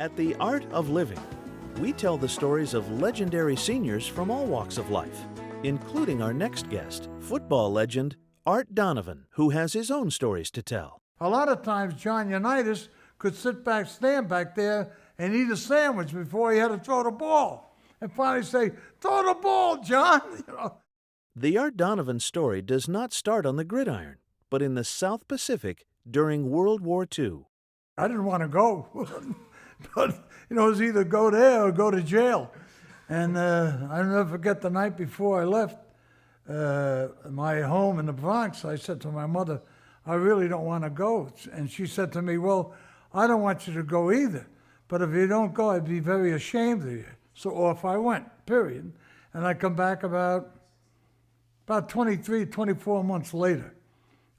At the Art of Living, we tell the stories of legendary seniors from all walks of life, including our next guest, football legend Art Donovan, who has his own stories to tell. A lot of times, John Unitas could stand back there and eat a sandwich before he had to throw the ball. And finally say, "Throw the ball, John!" The Art Donovan story does not start on the gridiron, but in the South Pacific during World War II. I didn't want to go, but it was either go there or go to jail. And I'll never forget the night before I left my home in the Bronx. I said to my mother, "I really don't want to go." And she said to me, "Well, I don't want you to go either. But if you don't go, I'd be very ashamed of you." So off I went, period. And I come back about 23, 24 months later.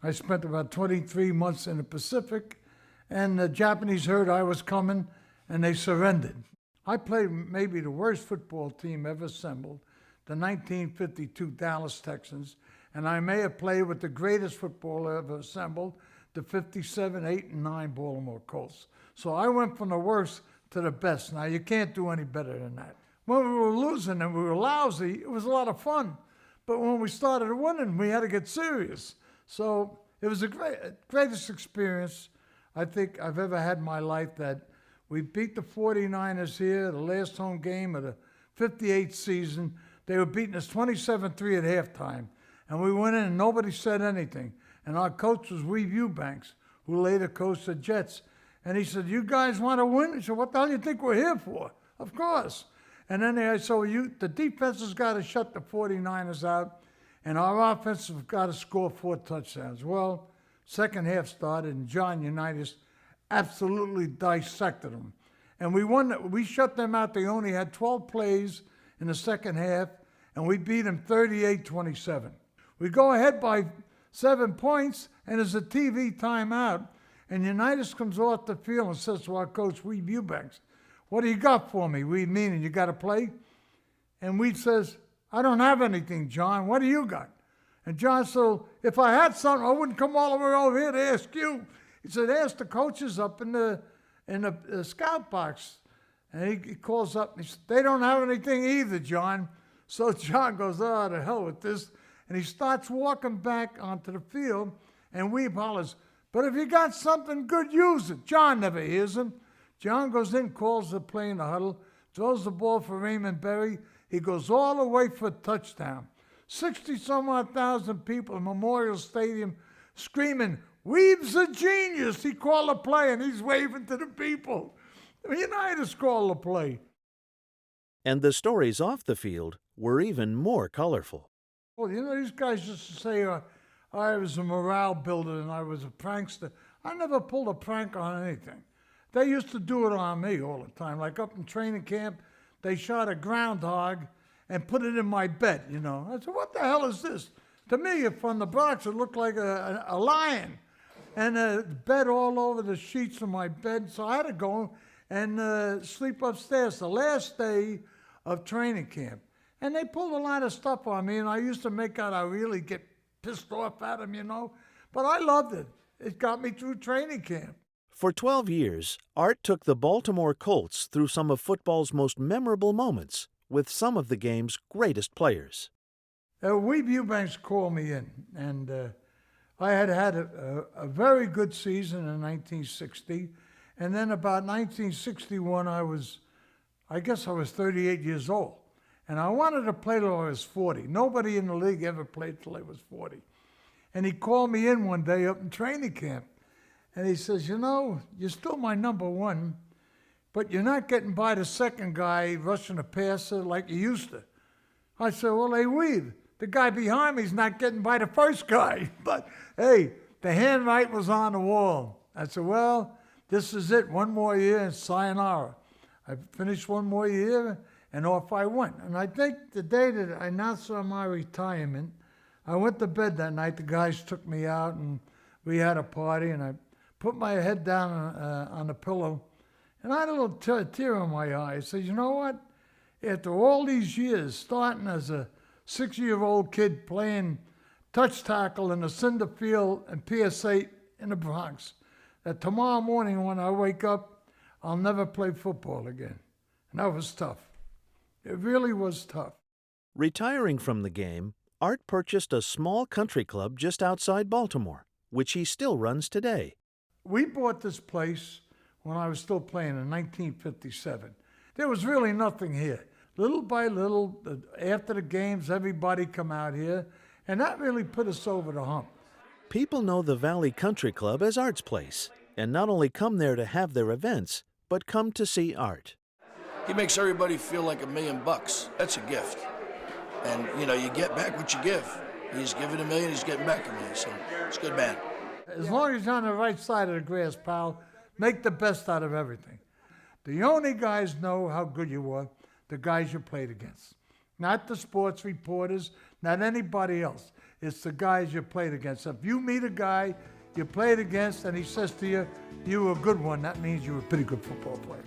I spent about 23 months in the Pacific, and the Japanese heard I was coming, and they surrendered. I played maybe the worst football team ever assembled, the 1952 Dallas Texans, and I may have played with the greatest footballer ever assembled, the 57, 8, and 9 Baltimore Colts. So I went from the worst to the best. Now, you can't do any better than that. When we were losing and we were lousy, it was a lot of fun. But when we started winning, we had to get serious. So it was the greatest experience I think I've ever had in my life, that we beat the 49ers here, the last home game of the 58th season. They were beating us 27-3 at halftime. And we went in and nobody said anything. And our coach was Weave Eubanks, who later coached the Jets. And he said, "You guys want to win?" He said, "What the hell do you think we're here for?" Of course. And then I said, the defense has got to shut the 49ers out, and our offense has got to score 4 touchdowns. Well, second half started, and John Unitas absolutely dissected them. And we won. We shut them out. They only had 12 plays in the second half, and we beat them 38-27. We go ahead by 7 points, and there's a TV timeout, and Unitas comes off the field and says to our coach, Weave Eubanks, "What do you got for me?" Weave meaning, "You got to play?" And Weave says, "I don't have anything, John. What do you got?" And John said, "If I had something, I wouldn't come all the way over here to ask you." He said, "Ask the coaches up in the scout box." And he calls up and he said, "They don't have anything either, John." So John goes, "Oh, to hell with this." And he starts walking back onto the field, and Weave hollers, "But if you got something good, use it." John never hears him. John goes in, calls the play in the huddle, throws the ball for Raymond Berry. He goes all the way for a touchdown. 60-some-odd thousand people in Memorial Stadium screaming, "Weave's a genius." He called a play, and he's waving to the people. Unitas called the play. And the stories off the field were even more colorful. Well, these guys used to say I was a morale builder and I was a prankster. I never pulled a prank on anything. They used to do it on me all the time. Like up in training camp, they shot a groundhog and put it in my bed, I said, "What the hell is this?" To me, from the Bronx, it looked like a lion. And a bed all over the sheets of my bed. So I had to go and sleep upstairs the last day of training camp. And they pulled a lot of stuff on me, and I used to make out I really get pissed off at them, But I loved it. It got me through training camp. For 12 years, Art took the Baltimore Colts through some of football's most memorable moments with some of the game's greatest players. Weave Eubanks called me in, and I had a very good season in 1960. And then about 1961, I guess I was 38 years old. And I wanted to play till I was 40. Nobody in the league ever played till I was 40. And he called me in one day up in training camp. And he says, "You're still my number one, but you're not getting by the second guy rushing the passer like you used to." I said, "Well, hey, Weave, the guy behind me's not getting by the first guy." But, hey, the handwriting was on the wall. I said, "Well, this is it. One more year and sayonara." I finished one more year, and off I went. And I think the day that I announced on my retirement, I went to bed that night. The guys took me out, and we had a party, and I put my head down on the pillow, and I had a little tear in my eye. I said, "You know what? After all these years, starting as a 6-year-old kid playing touch tackle in the cinder field and PS8 in the Bronx, that tomorrow morning when I wake up, I'll never play football again. And that was tough. It really was tough. Retiring from the game, Art purchased a small country club just outside Baltimore, which he still runs today. We bought this place when I was still playing in 1957. There was really nothing here. Little by little, after the games, everybody come out here, and that really put us over the hump. People know the Valley Country Club as Art's place, and not only come there to have their events, but come to see Art. He makes everybody feel like $1 million. That's a gift. And, you know, you get back what you give. He's giving $1 million, he's getting back $1 million, so it's a good man. As long as you're on the right side of the grass, pal, make the best out of everything. The only guys know how good you are, the guys you played against. Not the sports reporters, not anybody else. It's the guys you played against. If you meet a guy you played against and he says to you, you were a good one, that means you were a pretty good football player.